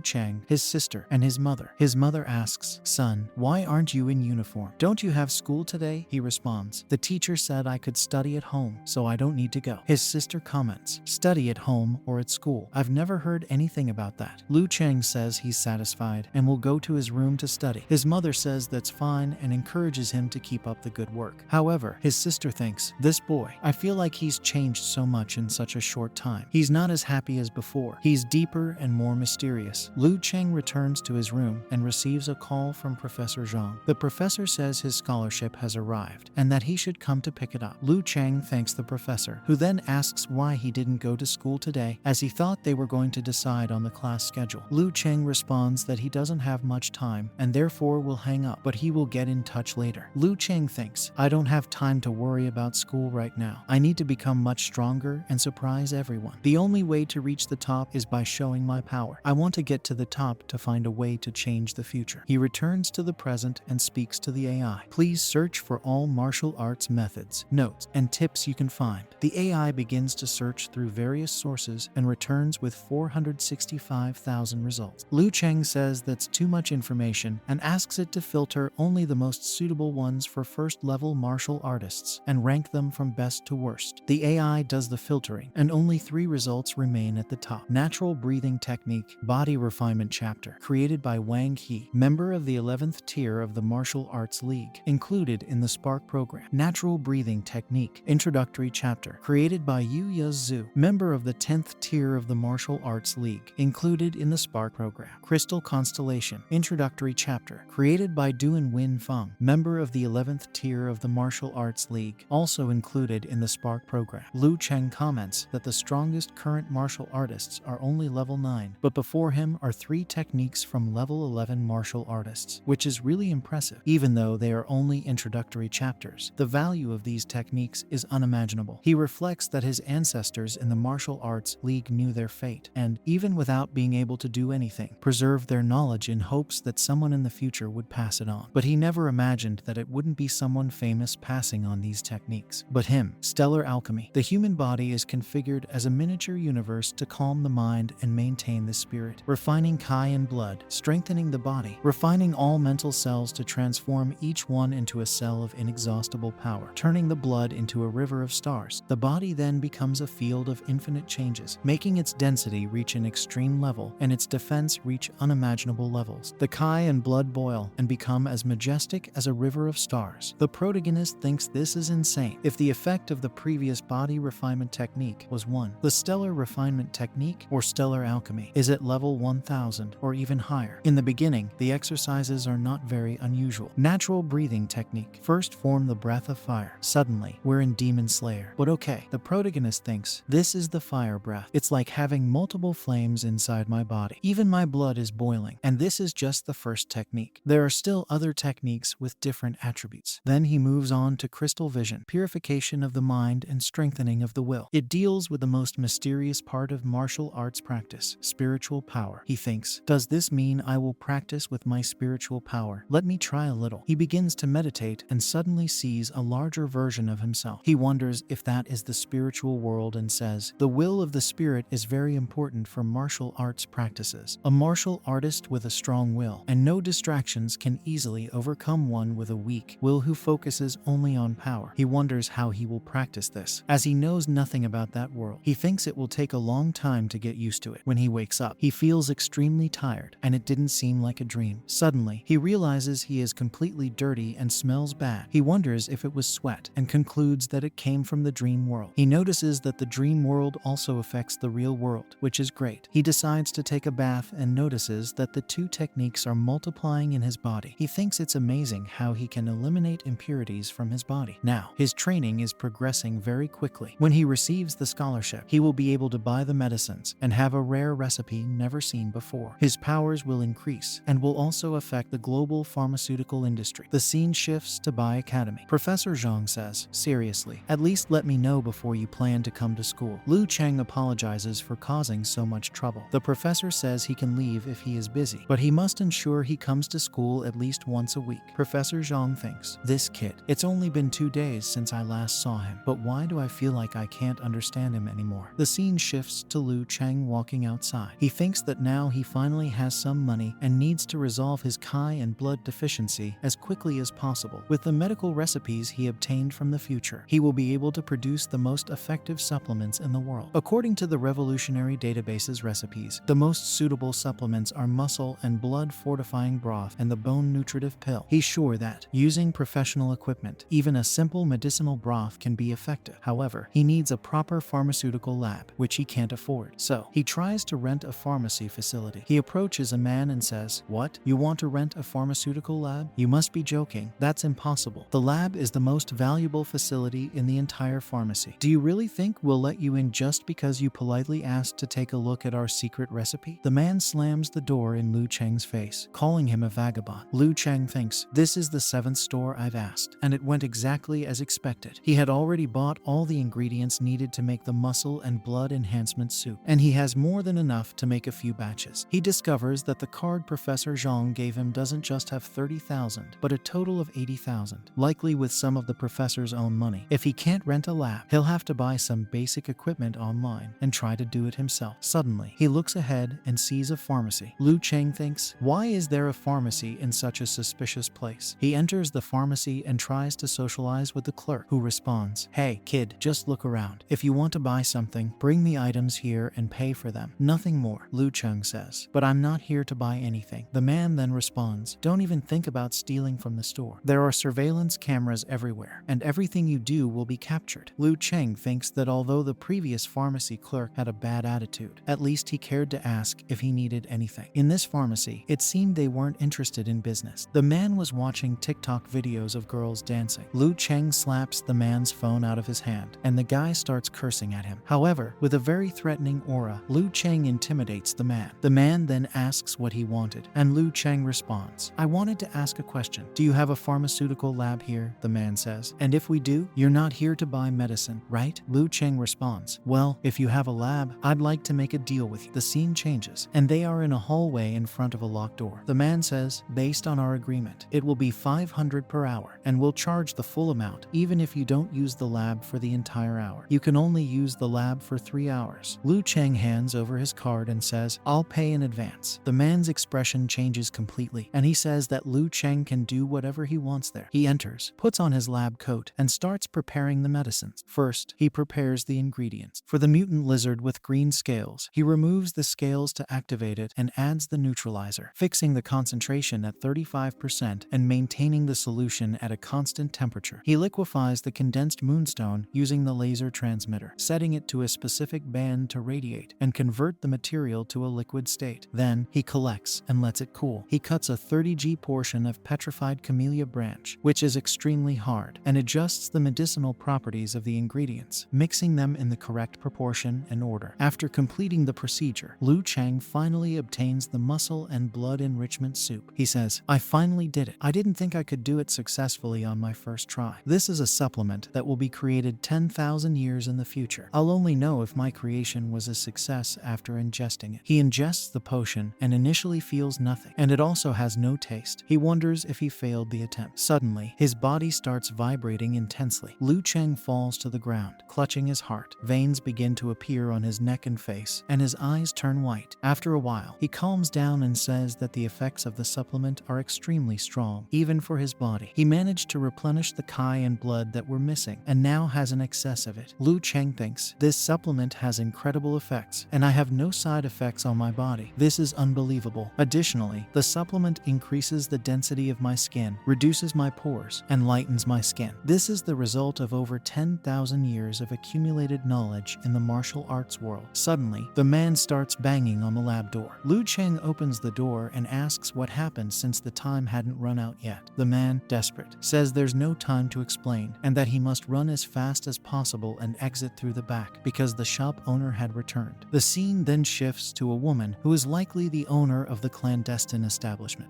Cheng, his sister, and his mother. His mother asks, "Son, why aren't you in uniform? Don't you have school today?" He responds, "The teacher said I could study at home, so I don't need to go." His sister comments, "Study at home or at school? I've never heard anything about that." Lu Cheng says he's satisfied and will go to his room to study. His mother says that's fine and encourages him to keep up the good work. However, his sister thinks, "This boy, I feel like he's changed so much in such a short time. He's not as happy as before. He's deeper and more mysterious." Lu Cheng returns to his room and receives a call from Professor Zhang. The professor says his scholarship has arrived and that he should come to pick it up. Lu Cheng thanks the professor, who then asks why he didn't go to school today, as he thought they were going to decide on the class schedule. Lu Cheng responds that he doesn't have much time and therefore will hang up, but he will get in touch later. Lu Cheng thinks, "I don't have time to worry about school right now. I need to become much stronger and surprise everyone. The only way to reach the top is by showing my power. I want to get to the top to find a way to change the future." He returns to the present and speaks to the AI. "Please search for all martial arts methods, notes, and tips you can find." The AI begins to search through various sources and returns with 465,000 results. Lu Cheng says that's too much information and asks it to filter only the most suitable ones for first-level martial artists and rank them from best to worst. The AI does the filtering, and only 3 results remain at the top. Natural breathing technique, body refinement chapter, created by Wang He, member of the 11th tier of the Martial Arts League, included in the Spark program. Natural breathing technique, introductory chapter, created by Yu Yuz Zhu, member of the 10th tier of the Martial Arts League, included in the Spark program. Crystal constellation, introductory chapter, created by Duan Win Feng, member of the 11th tier of the Martial Arts League, also included in the Spark program. Lu Cheng comments that the strongest current martial artists are only level 9, but before him are 3 techniques from level 11 martial artists, which is really impressive. Even though they are only introductory chapters, the value of these techniques is unimaginable. He reflects that his ancestors in the Martial Arts League knew their fate, and, even without being able to do anything, preserved their knowledge in hopes that someone in the future would pass it on. But he never imagined that it wouldn't be someone famous passing on these techniques, but him. Stellar alchemy. The human body is configured as a miniature universe to calm the mind and maintain the spirit, refining Kai and blood, strengthening the body, refining all mental cells to transform each one into a cell of inexhaustible power, turning the blood into a river of stars. The body then becomes a field of infinite changes, making its density reach an extreme level and its defense reach unimaginable levels. The Kai and blood boil and become as majestic as a river of stars. The protagonist thinks this is insane. If the effect of the previous body refinement technique was 1, the stellar refinement technique, or stellar alchemy, is at level 1000 or even higher. In the beginning, the exercises are not very unusual. Natural breathing technique. First form the breath of fire. Suddenly, we're in Demon Slayer. But okay, the protagonist thinks, this is the fire breath. It's like having multiple flames inside my body. Even my blood is boiling. And this is just the first technique. There are still other techniques with different attributes. Then he moves on to crystal vision, purification of the mind and strengthening of the will. It deals with the most mysterious part of martial arts practice, spiritual power. He thinks, does this mean I will practice with my spiritual power? Let me try a little. He begins to meditate and suddenly sees a larger version of himself. He wonders if that is the spiritual world and says, the will of the spirit is very important for martial arts practices. A martial artist with a strong will and no distractions can easily overcome one with a weak will who focuses only on power. He wonders how he will practice this, as he knows nothing about that world. He thinks it will take a long time to get used to it. When he wakes up, he feels extremely tired, and it didn't seem like a dream. Suddenly, he realizes he is completely dirty and smells bad. He wonders if it was sweat, and concludes that it came from the dream world. He notices that the dream world also affects the real world, which is great. He decides to take a bath and notices that the 2 techniques are multiplying in his body. He thinks it's amazing how he can eliminate impurities from his body. Now, his training is progressing very quickly. When he receives the scholarship, he will be able to buy the medicines and have a rare recipe never seen before. His powers will increase and will also affect the global pharmaceutical industry. The scene shifts to Bai Academy. Professor Zhang says, seriously, at least let me know before you plan to come to school. Lu Cheng apologizes for causing so much trouble. The professor says he can leave if he is busy, but he must ensure he comes to school at least once a week. Professor Zhang thinks, this kid, it's only been 2 days since I last saw him, but why do I feel like I can't understand him anymore? The scene shifts to Lu Cheng walking outside. He thinks that now he finally has some money and needs to resolve his Kai and blood deficiency as quickly as possible. With the medical recipes he obtained from the future, he will be able to produce the most effective supplements in the world. According to the revolutionary database's recipes, the most suitable supplements are muscle and blood fortifying broth and the bone nutritive pill. He's sure that, using professional equipment, even a simple medicinal broth can be effective. However, he needs a proper pharmaceutical lab, which he can't afford. So, he tries to rent a pharmacy facility. He approaches a man and says, "What? You want to rent a pharmaceutical lab? You must be joking. That's impossible. The lab is the most valuable facility in the entire pharmacy. Do you really think we'll let you in just because you politely asked to take a look at our secret recipe?" The man slams the door in Lu Cheng's face, calling him a vagabond. Lu Cheng thinks, "This is the 7th store I've asked, and it went exactly as expected." He had already bought all the ingredients needed to make the muscle and blood enhancement soup, and he has more than enough to make a few batches. He discovers that the card Professor Zhang gave him doesn't just have 30,000, but a total of 80,000, likely with some of the professor's own money. If he can't rent a lab, he'll have to buy some basic equipment online and try to do it himself. Suddenly, he looks ahead and sees a pharmacy. Lu Cheng thinks, why is there a pharmacy in such a suspicious place? He enters the pharmacy and tries to socialize with the clerk, who responds, "Hey, kid, just look around. If you want to buy something, bring the items here and pay for them. Nothing more," Lu Cheng says. "But I'm not here to buy anything." The man then responds, "Don't even think about stealing from the store. There are surveillance cameras everywhere, and everything you do will be captured." Lu Cheng thinks that although the previous pharmacy clerk had a bad attitude, at least he cared to ask if he needed anything. In this pharmacy, it seemed they weren't interested in business. The man was watching TikTok videos of girls dancing. Lu Cheng slaps the man's phone out of his hand, and the guy starts cursing at him. However, with a very threatening aura, Lu Cheng intimidates the man. The man then asks what he wanted, and Lu Cheng responds, "I wanted to ask a question. Do you have a pharmaceutical lab here?" The man says, "And if we do, you're not here to buy medicine, right?" Lu Cheng responds, "Well, if you have a lab, I'd like to make a deal with you." The scene changes, and they are in a hallway in front of a locked door. The man says, "Based on our agreement, it will be 500 per hour, and we'll charge the full amount, even if you don't use the lab for the entire hour. You can only use the lab for 3 hours." Lu Cheng hands over his card and says, "I'll pay in advance." The man's expression changes completely, and he says that Lu Cheng can do whatever he wants there. He enters, puts on his lab coat, and starts preparing the medicines. First, he prepares the ingredients. For the mutant lizard with green scales, he removes the scales to activate it and adds the neutralizer, fixing the concentration at 35% and maintaining the solution at a constant temperature. He liquefies the condensed moonstone using the laser transmitter, setting it to a specific band to radiate and convert the material to a liquid state. Then, he collects and lets it cool. He cuts a 30G portion of petrified camellia branch, which is extremely hard, and adjusts the medicinal properties of the ingredients, mixing them in the correct proportion and order. After completing the procedure, Lu Cheng finally obtains the muscle and blood enrichment soup. He says, "I finally did it. I didn't think I could do it successfully on my first try. This is a supplement that will be created 10,000 years in the future. I'll only know if my creation was a success after ingesting it." He ingests the potion and initially feels nothing, and it also has no taste. He wonders if he failed the attempt. Suddenly, his body starts vibrating intensely. Lu Cheng falls to the ground, clutching his heart. Veins begin to appear on his neck and face, and his eyes turn white. After a while, he calms down and says that the effects of the supplement are extremely strong, even for his body. He managed to replenish the Kai and blood that were missing, and now has an excess of it. Lu Cheng thinks, "This supplement has incredible effects, and I have no side effects on my body. This is unbelievable." Additionally, the supplement increases the density of my skin, reduces my pores, and lightens my skin. This is the result of over 10,000 years of accumulated knowledge in the martial arts world. Suddenly, the man starts banging on the lab door. Lu Cheng opens the door and asks what happened since the time hadn't run out yet. The man, desperate, says there's no time to explain, and that he must run as fast as possible and exit through the back because the shop owner had returned. The scene then shifts to a woman who is likely the owner of the clandestine establishment.